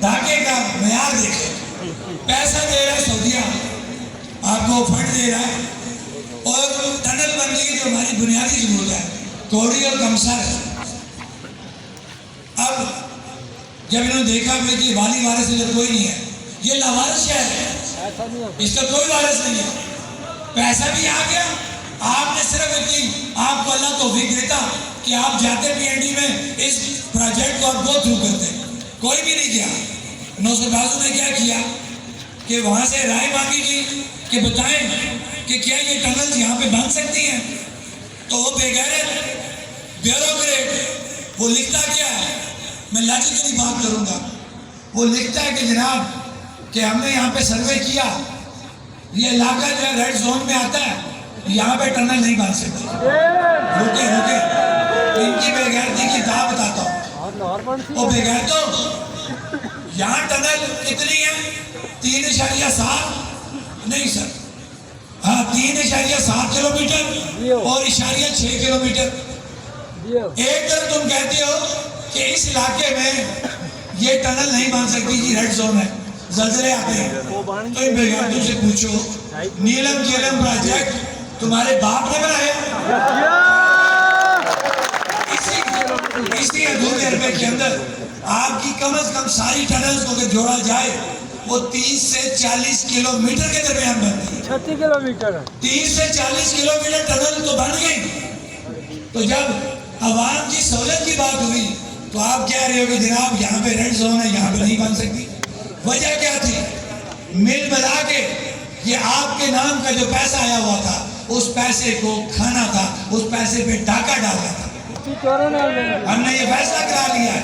धागे का मयार देखें। पैसा दे रहा है सऊदिया, आपको फंड दे रहा है, और टनल बन गई जो हमारी बुनियादी जरूरत है, थोड़ी और कमसर है। अब जब इन्होंने देखा कि वाली वारिस इधर कोई नहीं है, ये लावारिस शहर है, इसका कोई वारिस नहीं है, पैसा भी आ गया, आपने सिर्फ इतनी, आपको अल्लाह तौफीक देता कि आप जाते पीएनडी में इस प्रोजेक्ट को आप गो थ्रू करते, कोई भी नहीं किया। नौसर बाजू ने क्या किया कि वहां से राय मांगी थी कि बताएं कि क्या ये टनल यहाँ पे बन सकती हैं, तो वो बेगैरत ब्यूरोक्रेट वो लिखता क्या है, मैं लॉजिकली बात करूंगा, वो लिखता है कि जनाब कि हमने यहाँ पे सर्वे किया, ये इलाका जो है रेड जोन में आता है, यहाँ पे टनल नहीं बन सकती। रुके रुके, इनकी बेगैरती की दाव बताता हूँ। वो बेगैर तो यहाँ टनल कितनी है, 3.7 नहीं सर, हाँ 3.7 किलोमीटर और इशारिया 6 किलोमीटर। एक तरफ तुम कहते हो कि इस इलाके में ये टनल नहीं बन सकती जी, रेड जोन है, जलजले आते हैं, तो इन बेगैरतों से पूछो नीलम झेलम प्रोजेक्ट तुम्हारे बाप ने बनाया? इसी अधूरे रुपए के अंदर आपकी कम से कम सारी टनल्स को अगर जोड़ा जाए वो 30 से 40 किलोमीटर के दरमियान बनती है। 36 किलोमीटर 30 से 40 किलोमीटर टनल तो बन गई। तो जब आवाम की सहूलत की बात हुई तो आप कह रहे हो कि जनाब यहाँ पे रेड जोन है, यहाँ पे नहीं बन सकती। वजह क्या थी? मिल मिला के ये आपके नाम का जो पैसा आया हुआ था, उस पैसे को खाना था, उस पैसे पे डाका डालना था। हमने ये फैसला करा लिया है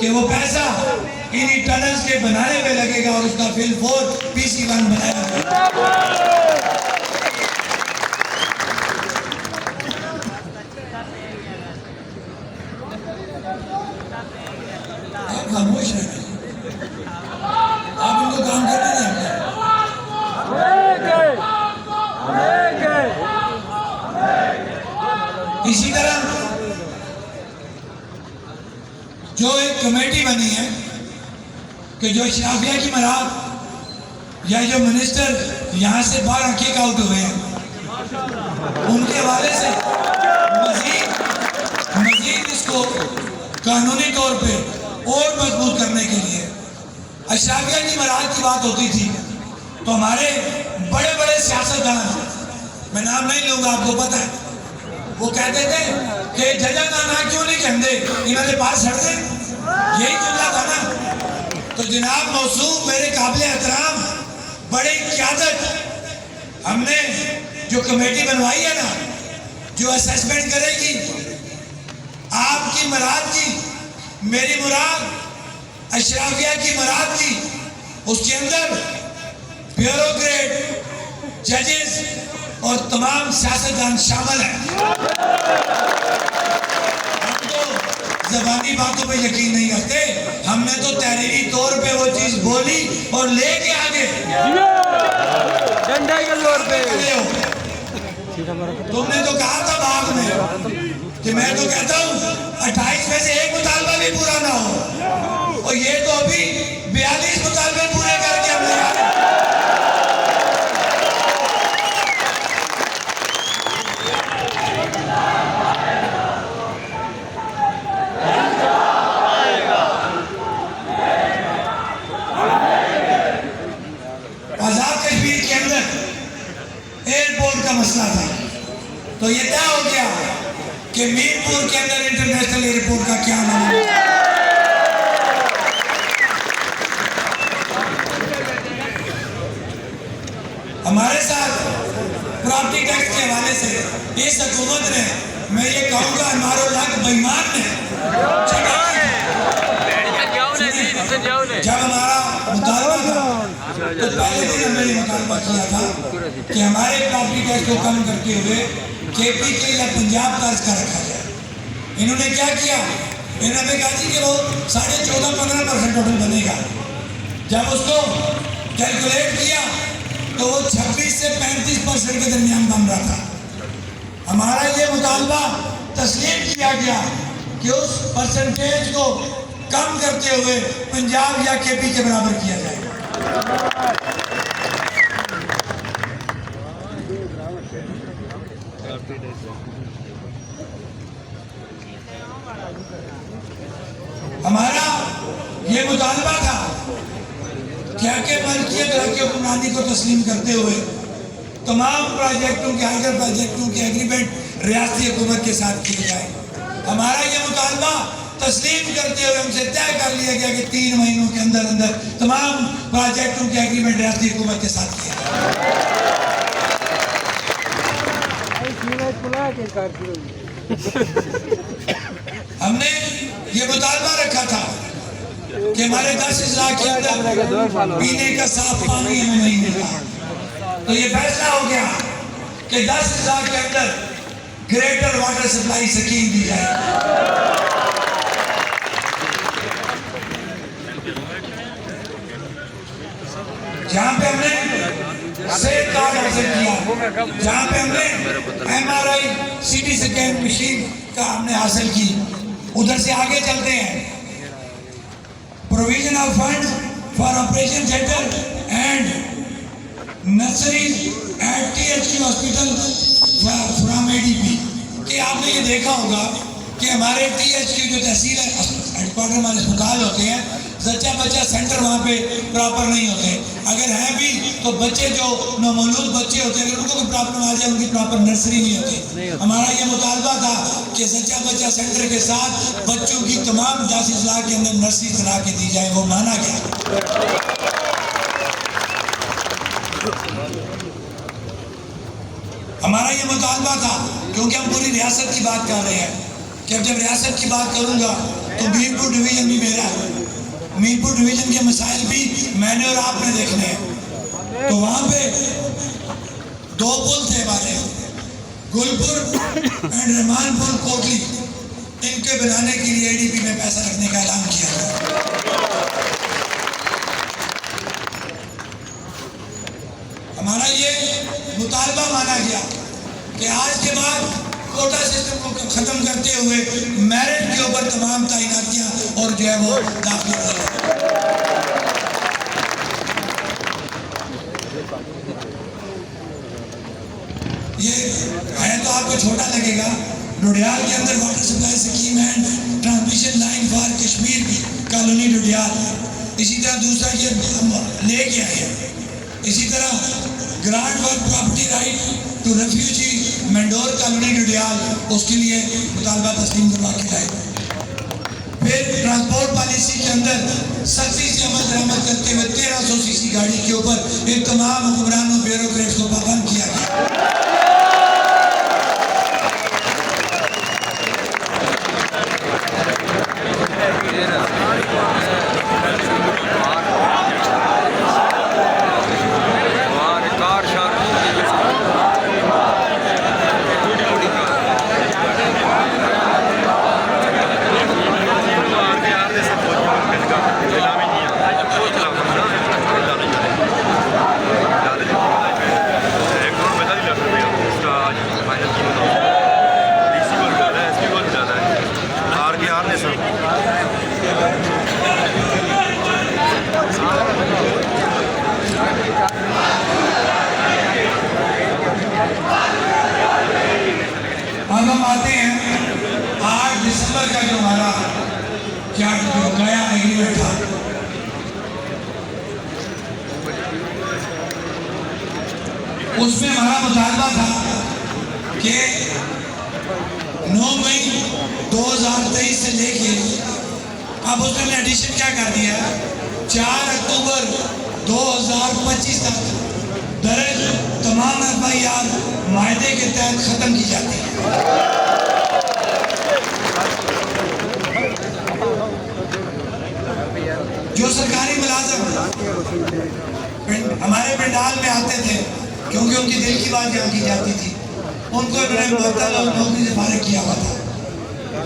कि वो पैसा इन्हीं टनल्स के बनाने में लगेगा और उसका फिल 4 PC1 बनाया। आप खामोश हैं, आप उनको काम करने नहीं आते। इसी तरह जो एक कमेटी बनी है कि जो अशराफिया की मराद या जो मिनिस्टर यहाँ से बाहर किक आउट हुए हैं, उनके हवाले से मजीद इसको कानूनी तौर पे और मजबूत करने के लिए अशराफिया की मराद की बात होती थी तो हमारे बड़े बड़े सियासतदान, मैं नाम नहीं लूंगा, आपको पता है, वो कहते थे कि जजा नाना क्यों नहीं कहते, इन्होंने पास हट दे, यही जुमला था ना। तो जनाब मौसूफ मेरे काबिल एहतराम, बड़ी क़यादत, हमने जो कमेटी बनवाई है ना, जो असेसमेंट करेगी आपकी मुराद की, मेरी मुराद अशराफिया की मुराद की, उसके अंदर ब्यूरोक्रेट, जजेस और तमाम सियासतदान शामिल हैं। हम तो ज़बानी बातों पे यकीन नहीं करते, हमने तो तहरीरी तौर पे वो चीज़ बोली और लेके आगे डंडा के जोर पे। तुमने तो कहा था बाद में कि मैं तो कहता हूँ 28 में से एक मुतालबा भी पूरा ना हो, और ये तो अभी 42 मुतालबे पूरे करके हमने मसला था। तो ये तय हो गया कि मीरपुर के अंदर इंटरनेशनल एयरपोर्ट का क्या नाम है। हमारे साथ प्रॉपर्टी टैक्स के हवाले से इस हुकूमत ने, मैं ये कहूँगा हमारे लाख बेईमान ने, जब हमारा मुतालबा था तो पहले दिन हमने ये मुतालबा किया था कि हमारे प्रॉपर्टी टैक्स को कम करते हुए KPK या पंजाब तर्ज का रखा जाए। इन्होंने क्या किया, इन्होंने कहा जी कि वो 14.5-15% टोटल बनेगा। जब उसको कैलकुलेट किया तो वो 26 से 35% के दरमियान बन रहा था। हमारा ये मुतालबा तस्लीम किया गया कि उस परसेंटेज को कम करते हुए पंजाब या केपी के बराबर किया जाएगा। हमारा ये मुतालबा था कि आके मलकियत हक हुक्मरानी को तस्लीम करते हुए तमाम प्रोजेक्टों के हाइडर प्रोजेक्टों के एग्रीमेंट रियासती हुकूमत के साथ किए जाए। हमारा ये मुतालबा तस्लीम करते हुए हमसे तय कर लिया गया कि 3 महीनों के अंदर अंदर तमाम प्रोजेक्टों के एग्रीमेंट रियासती हुकूमत के साथ किए जाए। हमने ये मुतालबा रखा था कि हमारे 10,000 के अंदर पीने का साफ पानी हमें नहीं मिला, तो ये फैसला हो गया कि 10,000 के अंदर ग्रेटर वाटर सप्लाई स्कीम दी जाए। जहां पे हमने सेहत कार्ड हासिल किया, जहां पे हमने MRI CT स्कैन मशीन का हमने हासिल की, उधर से आगे चलते हैं। Provision of fund for operation center and nurseries at THQ hospital from ADP। कि आपने ये देखा होगा कि हमारे THQ जो तहसील हेडक्वार्टर हमारे अस्पताल होते हैं, जच्चा बच्चा सेंटर वहाँ पे प्रॉपर नहीं होते। अगर हैं भी तो बच्चे जो नौमौलूद बच्चे होते हैं, अगर उनको कोई प्रॉब्लम आ जाए, उनकी प्रॉपर नर्सरी नहीं होती। हमारा ये मुतालबा था कि जच्चा बच्चा सेंटर के साथ बच्चों की तमाम 10,000 के अंदर नर्सरी चला के दी जाए, वो माना गया। हमारा ये मुतालबा था, क्योंकि हम पूरी रियासत की बात कर रहे हैं, कि अब जब रियासत की बात करूंगा तो मीरपुर डिवीजन भी मेरा है। मीरपुर डिवीजन के मसाइल भी मैंने और आपने देखने हैं। तो वहाँ पे 2 पुल थे हमारे, गुलपुर एंड रहमानपुर कोटली, इनके बनाने के लिए ADP में पैसा रखने का ऐलान किया गया। हमारा ये मुतालबा माना गया कि आज के बाद कोटा सिस्टम को खत्म करते हुए मेरिट के ऊपर तमाम तैनातियां और जो है वो दाखिल करें। ये है तो आपको छोटा लगेगा, डोडियाल के अंदर water supply scheme and transmission line for Kashmir की कॉलोनी डोडियाल, इसी तरह दूसरा ये लेके आए। इसी तरह grant for property right to refugee Mandor colony Dodiyal, उसके लिए मुतालबा तस्लीम करवा के लाए। फिर ट्रांसपोर्ट पॉलिसी के अंदर सख्ती से अमल दरामद करते हुए 1300 सीसी गाड़ी के ऊपर इन तमाम हुक्मरानों ब्यूरोक्रेट्स को पाबंद किया गया। अब हम आते हैं 8 दिसंबर का जो हमारा क्या नया एग्रीमेंट था, उसमें हमारा मुतालबा था कि 9 मई 2023 से लेके अब उसमें एडिशन क्या कर दिया है, 4 अक्टूबर 2025 तक दर्ज तमाम FIR मायदे के तहत खत्म की जाती है। जो सरकारी मुलाजिम हमारे पंडाल में आते थे, क्योंकि उनकी दिल की बात यहाँ की जाती थी, उनको इन्होंने मुअत्तल और नौकरी से फारिग किया हुआ था।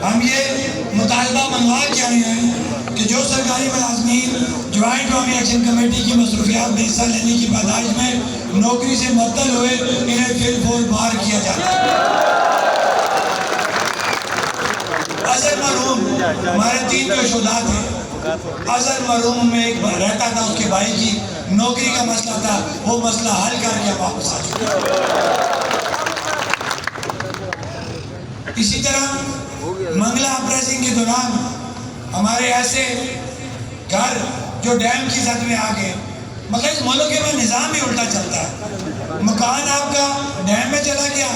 हम ये मुतालबा मनवा के आए हैं कि जो सरकारी मुलाजमीन ज्वाइंट अवामी एक्शन कमेटी की मसरूफियात में हिस्सा लेने की पैदाइश में नौकरी से मुअत्तल हुए, इन्हें फिर बार किया जाता है। अजर मरहूम हमारे 3 जो शुदा थे, अजहर मरहूम में एक रहता था, उसके भाई की नौकरी का मसला था, वो मसला हल करके वापस आ चुका। इसी तरह मंगला अपराइजिंग के दौरान हमारे ऐसे घर जो डैम की जद में आ गए, मगर इस मुल्क में निज़ाम ही उल्टा चलता है। मकान आपका डैम में चला गया,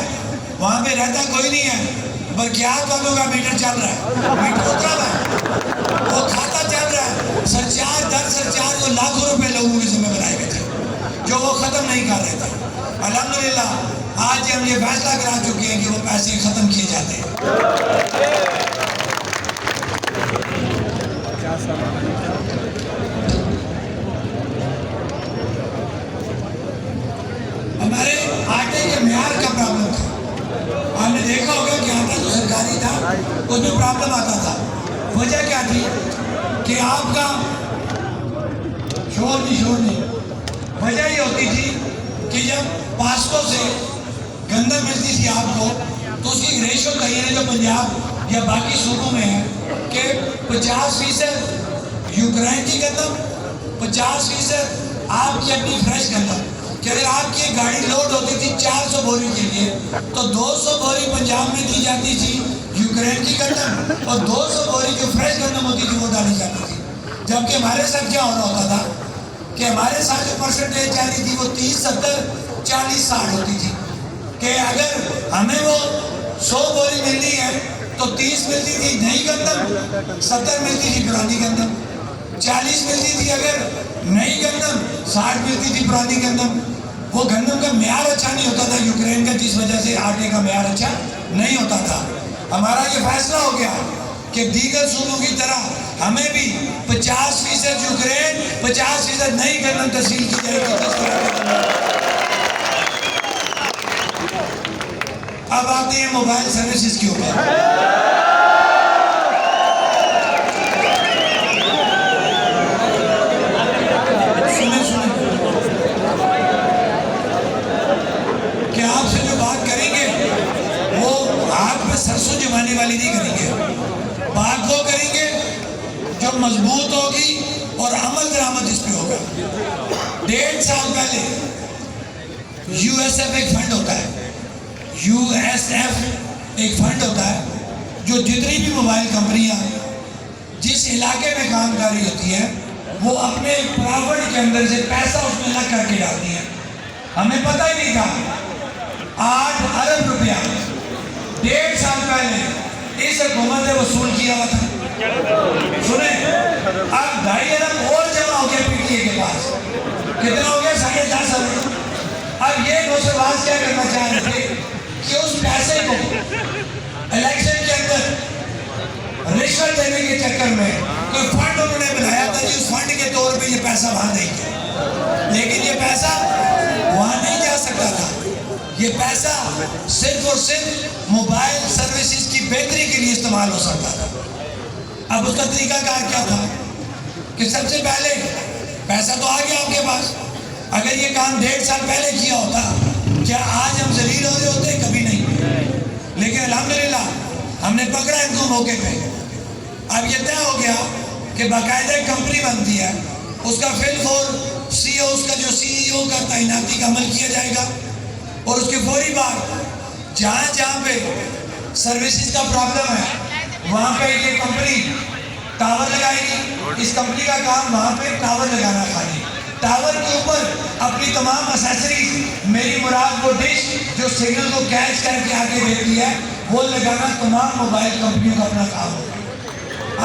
वहाँ पे रहता कोई नहीं है, बरकियात वालों का मीटर चल रहा है, मीटर उतरा हुआ है, वो खाता चल रहा है, सरचार्ज दर सरचार्ज जो लाखों रुपए लोगों के जिम्मे बनाए गए थे, जो वो ख़त्म नहीं कर रहे थे। अल्हम्दुलिल्लाह आज हम ये फैसला करा चुके हैं कि वो पैसे ख़त्म किए जाते हैं। हमारे आटे के म्यार का प्रॉब्लम था, आपने देखा होगा कि आटा जो सरकारी था उसमें प्रॉब्लम आता था। वजह क्या थी कि आपका शोर नहीं, वजह ये होती थी कि जब पास्को से गंदम मिलती थी आपको, तो उसकी रेशो कहीं जो पंजाब या बाकी सूबों में है कि 50% यूक्रेन की गंदम, 50% आपकी अपनी फ्रेश गंदम। कि अगर आपकी एक गाड़ी लोड होती थी 400 बोरी के लिए, तो 200 बोरी पंजाब में दी जाती थी यूक्रेन की गंदम, और 200 बोरी जो फ्रेश गंदम होती थी वो डाली जाती थी। जबकि हमारे साथ क्या हो रहा होता था कि हमारे साथ जो परसेंटेज जाती थी वो 30, 70, 40, 60 होती थी। कि अगर हमें वो 100 बोरी मिलनी है तो 30 मिलती थी नई गंदम, 70 मिलती थी पुरानी गंदम, 40 मिलती थी अगर नई गंदम, 60 मिलती थी पुरानी गंदम। वो गंदम का म्यार अच्छा नहीं होता था यूक्रेन का, जिस वजह से आटे का म्यार अच्छा नहीं होता था। हमारा ये फैसला हो गया कि दीगर सूबों की तरह हमें भी 50% यूक्रेन, 50% नई गंदम तहसील की जाएगी। अब आते हैं मोबाइल सर्विसेज के ऊपर। कि आपसे जो बात करेंगे वो आग में सरसों जमाने वाली नहीं करेंगे, बात वो करेंगे जो मजबूत होगी और अमल दरामद इस पे होगा। 1.5 साल पहले यूएसएफ एक फंड होता है, यूएसएफ एक फंड होता है जो जितनी भी मोबाइल कंपनियां जिस इलाके में काम कर रही होती है वो अपने प्रॉफिट के अंदर से पैसा उसमें लग करके डालती है। हमें पता ही नहीं था 8 अरब रुपया 1.5 साल पहले इस हुकूमत ने वसूल किया हुआ था। सुने, अब 2.5 अरब और जमा हो गया पीटीए के पास, कितना हो गया? 10.5 अरब। अब ये मुसलमान क्या करना चाह रहे थे कि उस पैसे को इलेक्शन के अंदर रिश्वत देने के चक्कर में कोई फंड उन्होंने बनाया था कि उस फंड के तौर पे ये पैसा वहां देंगे, लेकिन ये पैसा वहां नहीं जा सकता था। ये पैसा सिर्फ और सिर्फ मोबाइल सर्विसेज की बेहतरी के लिए इस्तेमाल हो सकता था। अब उसका तरीकाकार क्या था कि सबसे पहले पैसा तो आ गया आपके पास, अगर ये काम 1.5 साल पहले किया होता क्या आज हम जलील हो रहे होते? कभी नहीं। लेकिन अल्हम्दुलिल्लाह हमने पकड़ा इनको मौके पे। अब ये तय हो गया कि बाकायदा कंपनी बनती है, उसका फिलफोर सीईओ, उसका जो सीईओ का तैनाती का अमल किया जाएगा, और उसके फौरी बाद जहाँ जहाँ पे सर्विसेज का प्रॉब्लम है वहाँ पे ये कंपनी टावर लगाएगी। इस कंपनी का काम वहाँ पे टावर लगाना, खाली टावर के ऊपर अपनी तमाम एक्सेसरीज, मेरी मुराद वो डिश जो सिग्नल को कैच करके आगे देती है, वो लगाना तमाम मोबाइल कंपनियों का अपना काम होगा।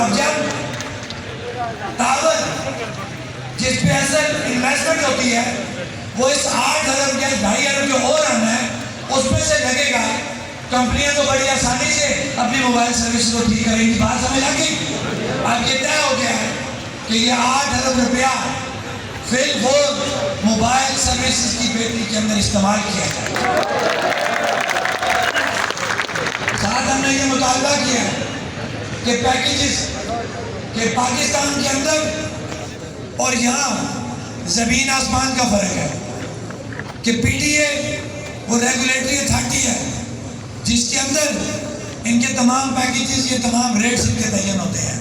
अब जब टावर जिस पे असल इन्वेस्टमेंट होती है वो इस 8 अरब या 2.5 अरब जो और आना है उसमें से लगेगा, कंपनियां तो बड़ी आसानी से अपनी मोबाइल सर्विस को ठीक करेंगी। बात समझ आ गई? अब ये तय हो गया है कि ये 8 अरब रुपया फिलहाल मोबाइल सर्विसेज की बेहतरी के अंदर इस्तेमाल किया जाए। साथ हमने ये मुतालबा किया कि पैकेजेस के पाकिस्तान के अंदर और यहाँ जमीन आसमान का फर्क है कि पीटीए वो रेगुलेटरी अथॉरिटी है जिसके अंदर इनके तमाम पैकेजेस, ये तमाम रेट्स इनके तयन होते हैं।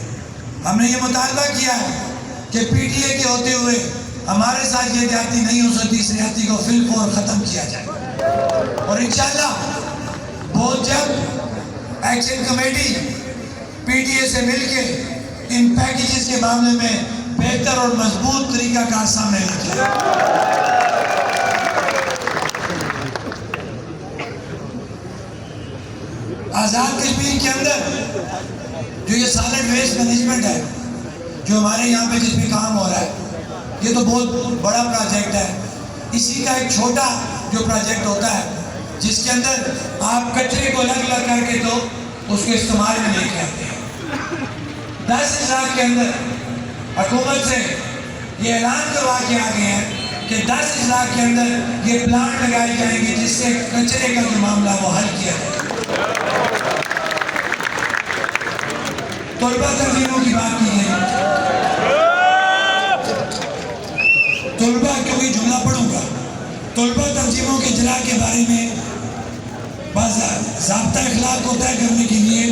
हमने ये मुतालबा किया है कि पीटीए के होते हुए हमारे साथ ये ज्यादती नहीं हो सकती, इस ज्यादती को फिलफौर ख़त्म किया जाए। और इंशाल्लाह बहुत जल्द एक्शन कमेटी पीटीए से मिलके इन पैकेजेस के मामले में बेहतर और मजबूत तरीका कार सामने लेके आज़ाद कश्मीर के अंदर जो ये सॉलिड वेस्ट मैनेजमेंट है, जो हमारे यहाँ पे जिस पे काम हो रहा है, ये तो बहुत बड़ा प्रोजेक्ट है। इसी का एक छोटा जो प्रोजेक्ट होता है जिसके अंदर आप कचरे को अलग अलग करके तो उसको इस्तेमाल में लेके आते हैं। 10 लाख के अंदर हुकूमत से ये ऐलान करवा के आ गए हैं कि 10 लाख के अंदर ये प्लांट लगाए जाएंगे जिससे कचरे का जो मामला वो हल किया जाए। तलबा तंजीमों की बात की है, तलबा क्योंकि जुमला पढ़ूंगा, तलबा तंजीमों के इजला के बारे में ज़ाब्ता अखलाक को तय करने के लिए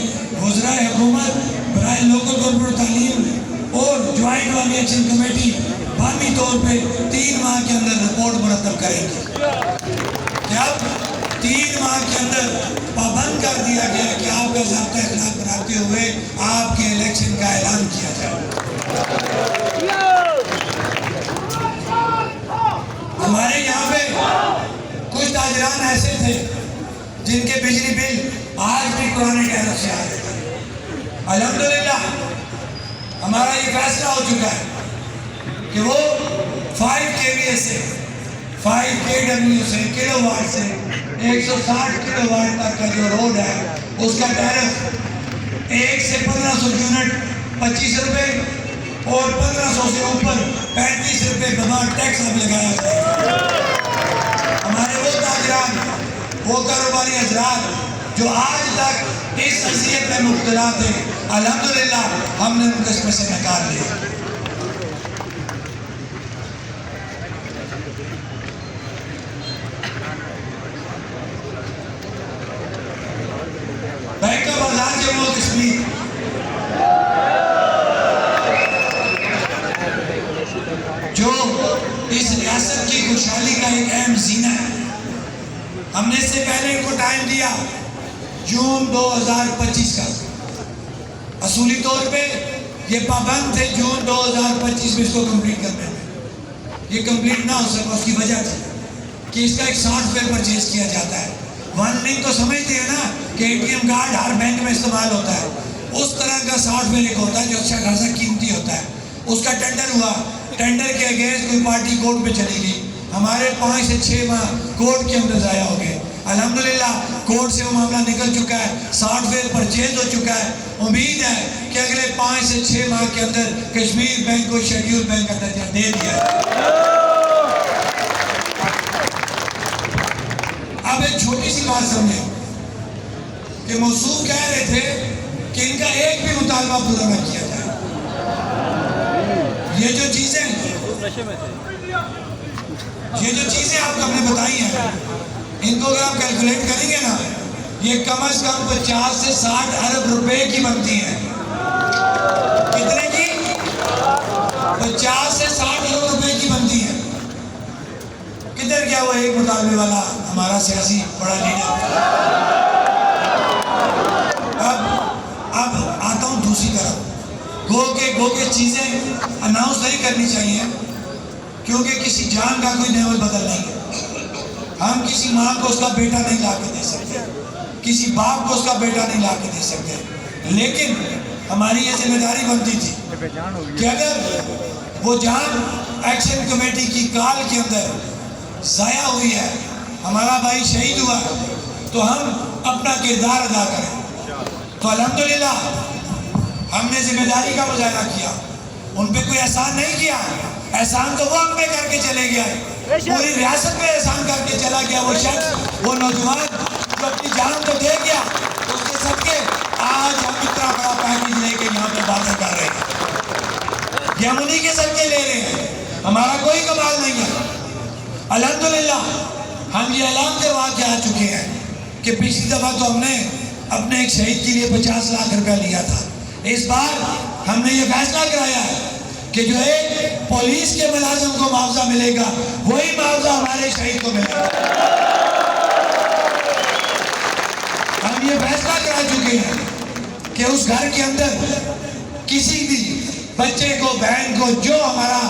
वज़राए हुकूमत बराए लोकल गवर्नमेंट तालीम और ज्वाइंट वाली एक्शन कमेटी बामी तौर पे 3 माह के अंदर रिपोर्ट मुरतब करेगी। क्या 3 माह के अंदर पाबंद कर दिया गया कि आपका ज़ाब्ता अखलाक बनाते हुए आपके इलेक्शन का ऐलान किया जाए। हमारे यहाँ पे कुछ ताजरान ऐसे थे जिनके बिजली बिल आज भी पुराने टैरिफ से आ रहे थे। अल्हम्दुलिल्लाह हमारा ये फैसला हो चुका है कि वो 5 kVA से 5 kW से किलोवाट से 160 किलोवाट तक का जो रोड है उसका टैरिफ 1 से 1500 यूनिट 25 रुपये और 1500 से ऊपर 35 रुपये बमा टैक्स अब लगाया जाएगा। हमारे वो ताजरान, वो कारोबारी हजरात जो आज तक इस अज़ियत में मुब्तला थे, अल्हम्दुलिल्लाह हमने उनको इसमें से निकाल लिया। बैंक का बाजार जम्मू कश्मीर जो इस रियासत की खुशहाली का एक अहम जीना है, हमने इससे पहले इनको टाइम दिया जून 2025 का। असूली तौर पे ये पाबंद थे जून 2025 में इसको कंप्लीट करने में। ये कंप्लीट ना हो सका, उसकी वजह थी कि इसका एक सॉफ्टवेयर परचेज किया जाता है। वन लिंक तो समझते हैं ना कि एटीएम कार्ड हर बैंक में इस्तेमाल होता है, उस तरह का सॉफ्टवेयर एक होता है जो अच्छा खासा कीमती होता है। उसका टेंडर हुआ, टेंडर के अगेंस्ट कोई पार्टी कोर्ट पे चली गई, हमारे 5 से 6 माह कोर्ट के अंदर ज़ाया हो गए। अल्हम्दुलिल्लाह कोर्ट से वो मामला निकल चुका है, सॉफ्टवेयर परचेज हो चुका है। उम्मीद है कि अगले 5 से 6 माह के अंदर कश्मीर बैंक को शेड्यूल बैंक का दर्जा दे दिया है। अब एक छोटी सी बात समझे कि मौसूफ कह रहे थे कि इनका एक भी मुतालबा पूरा न किया जाए। ये जो चीज़ें आपको हमने बताई हैं, इनको अगर आप कैलकुलेट करेंगे ना, ये कम से कम 50 से 60 अरब रुपए की बनती हैं। कितने की? 50 से 60 अरब रुपए की बनती है। किधर गया वो एक मुतालबे वाला हमारा सियासी बड़ा लीडर? अब आता हूँ दूसरी तरफ। गो के चीज़ें अनाउंस नहीं करनी चाहिए, क्योंकि किसी जान का कोई लेवल बदल नहीं है। हम किसी माँ को उसका बेटा नहीं ला के दे सकते, किसी बाप को उसका बेटा नहीं ला के दे सकते, लेकिन हमारी ये जिम्मेदारी बनती थी कि अगर वो जान एक्शन कमेटी की काल के अंदर ज़ाया हुई है, हमारा भाई शहीद हुआ, तो हम अपना किरदार अदा करें। तो अल्हम्दुलिल्लाह हमने जिम्मेदारी का मुजाहरा किया, उन पे कोई एहसान नहीं किया। एहसान तो वो हम पे करके चले गया, पूरी रियासत पे एहसान करके चला गया वो शख्स, वो नौजवान जो अपनी जान तो दे गया। उसके सबके आज हम इतना बड़ा पैकेज लेके यहाँ पे बातें कर रहे हैं, ये हम उन्हीं के सबके ले रहे हैं, हमारा कोई कमाल नहीं है। अल्हम्दुलिल्लाह हम ये ऐलान करवा के आ चुके हैं कि पिछली दफ़ा तो हमने अपने एक शहीद के लिए 50 लाख रुपया लिया था। इस बार हमने ये फैसला कराया है कि जो एक पुलिस के मुलाजिम को मुआवजा मिलेगा वही मुआवजा हमारे शहीद को मिलेगा। हम ये फैसला करा चुके हैं कि उस घर के अंदर किसी भी बच्चे को, बहन को, जो हमारा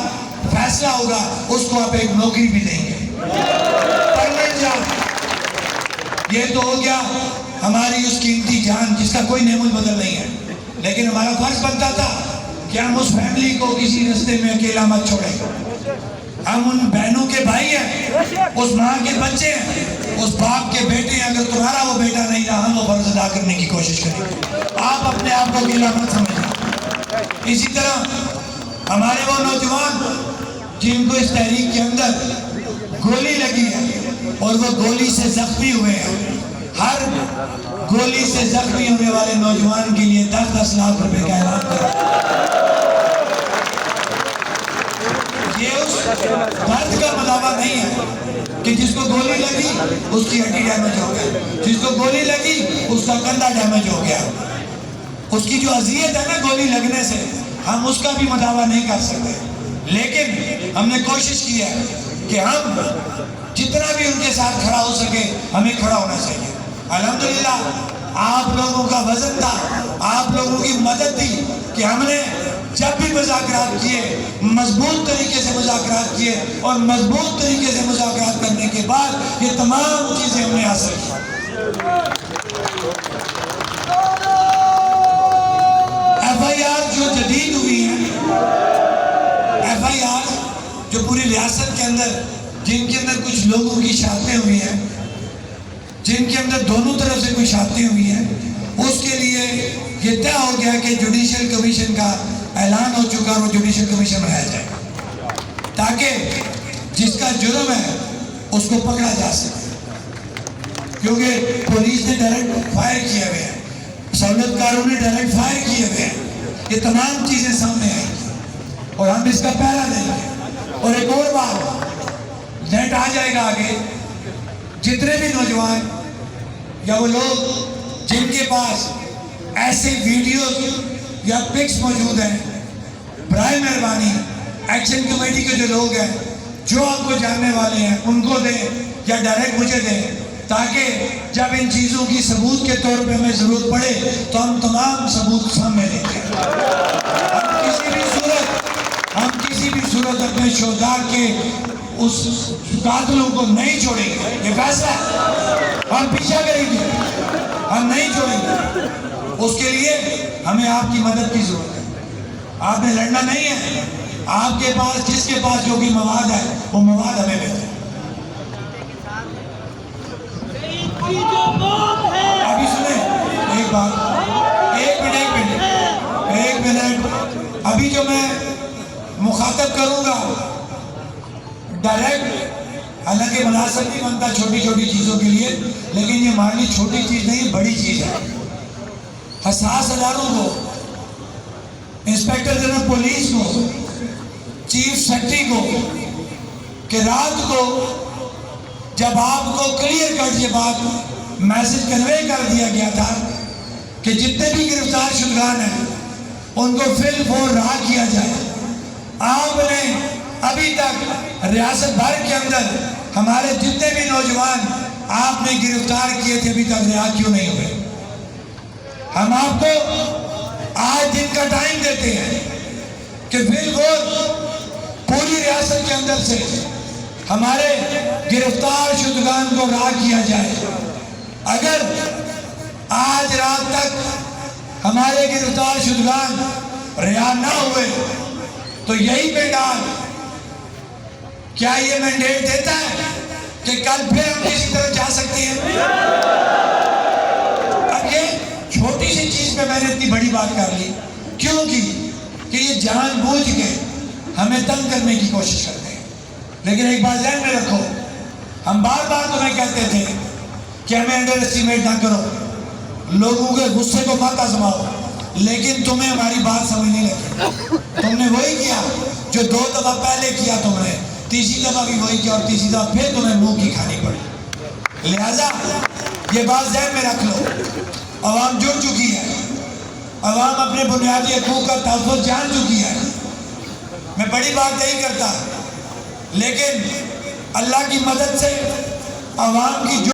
फैसला होगा उसको आप एक नौकरी भी देंगे, परमानेंट जॉब। ये तो हो गया हमारी उस कीमती जान जिसका कोई नेमुल बदल नहीं है, लेकिन हमारा फर्ज बनता था कि हम उस फैमिली को किसी रास्ते में अकेला मत छोड़ें। हम उन बहनों के भाई हैं, उस माँ के बच्चे हैं, उस बाप के बेटे हैं। अगर तुम्हारा वो बेटा नहीं रहा, हम वो फर्ज अदा करने की कोशिश करेंगे। आप अपने आप को अकेला मत समझना। इसी तरह हमारे वो नौजवान जिनको इस तहरीक के अंदर गोली लगी है और वो गोली से जख्मी हुए हैं, हर गोली से जख्मी होने वाले नौजवान के लिए 10-10 लाख रुपए का ऐलान करें। ये उस दर्द का मदावा नहीं है कि जिसको गोली लगी उसकी हड्डी डैमेज हो गया, जिसको गोली लगी उसका कंधा डैमेज हो गया। उसकी जो अजियत है ना गोली लगने से, हम उसका भी मदावा नहीं कर सकते, लेकिन हमने कोशिश की है कि हम जितना भी उनके साथ खड़ा हो सके हमें खड़ा होना चाहिए। अल्हम्दुलिल्लाह आप लोगों का वजन था, आप लोगों की मदद थी कि हमने जब भी मुज़ाकरात किए मजबूत तरीके से मुज़ाकरात किए और मजबूत तरीके से मुज़ाकरात करने के बाद ये तमाम चीज़ें हमने हासिल की। FIR जो जदीद हुई है, FIR जो पूरी रियासत के अंदर, जिनके अंदर कुछ लोगों की शादियाँ हुई हैं, जिनके अंदर दोनों तरफ से कोई शादियाँ हुई हैं, उसके लिए ये तय हो गया कि जुडिशल कमीशन का ऐलान हो चुका और वो जुडिशल कमीशन बनाया जाए ताकि जिसका जुर्म है उसको पकड़ा जा सके। क्योंकि पुलिस ने डायरेक्ट फायर किए हुए हैं, सहूलतकारों ने डायरेक्ट फायर किए हुए हैं, ये तमाम चीज़ें सामने आएंगी और हम इसका पहरा देंगे। और एक और बात नेट आ जाएगा आगे, जितने भी नौजवान या वो लोग जिनके पास ऐसे वीडियो या पिक्स मौजूद हैं, बराए मेहरबानी एक्शन कमेटी के जो लोग हैं, जो आपको जानने वाले हैं, उनको दें या डायरेक्ट मुझे दें, ताकि जब इन चीज़ों की सबूत के तौर पे हमें ज़रूरत पड़े तो हम तमाम सबूत सामने लेंगे। हम किसी भी सूरत अपने शोहदार के उस कातिलों को नहीं छोड़ेंगे। ये फैसला हम पीछा करेंगे, हम नहीं छोड़ेंगे। उसके लिए हमें आपकी मदद की जरूरत है। आपने लड़ना नहीं है, आपके पास जिसके पास जो भी मवाद है वो मवाद हमें भेजें। अभी सुने एक बात, एक मिनट। अभी जो मैं मुखातब करूंगा डायरेक्ट, हालांकि मुनासिब नहीं बनता छोटी छोटी चीज़ों के लिए, लेकिन ये हमारे लिए छोटी चीज़ नहीं, बड़ी चीज़ है। हसास अदारों को, इंस्पेक्टर जनरल पुलिस को, चीफ सेक्रेटरी को, कि रात को जब आपको क्लियर कट ये बात मैसेज कन्वे कर दिया गया था कि जितने भी गिरफ्तार शुदगान हैं उनको फिल फोर रहा किया जाए, आपने अभी तक रियासत भर के अंदर हमारे जितने भी नौजवान आपने गिरफ्तार किए थे अभी तक रिहा क्यों नहीं हुए? हम आपको आज दिन का टाइम देते हैं कि बिल्कुल पूरी रियासत के अंदर से हमारे गिरफ्तार शुदगान को रहा किया जाए। अगर आज रात तक हमारे गिरफ्तार शुदगान रिहा ना हुए तो यही पेंडाल क्या ये मैंडेट देता है कि कल फिर हम किसी तरह जा सकते हैं? अब ये छोटी सी चीज पे मैंने इतनी बड़ी बात कर ली क्योंकि कि ये जानबूझ के हमें तंग करने की कोशिश करते हैं। लेकिन एक बात ध्यान में रखो, हम बार बार तुम्हें कहते थे कि हमें अंडर एस्टिमेट ना करो, लोगों के गुस्से को मत आजमाओ, लेकिन तुम्हें हमारी बात समझ नहीं लगी। तुमने वही किया जो 2 दफा पहले किया तुमने, तीसरी दफा भी वही किया और तीसरी दफा फिर तुम्हें मुंह की खानी पड़ी। लिहाजा ये बात ध्यान में रख लो आवाम जुड़ चुकी है, आवाम अपने बुनियादी हकूक़ का तहफ़्फ़ुज़ जान चुकी है। मैं बड़ी बात नहीं करता, लेकिन अल्लाह की मदद से आवाम की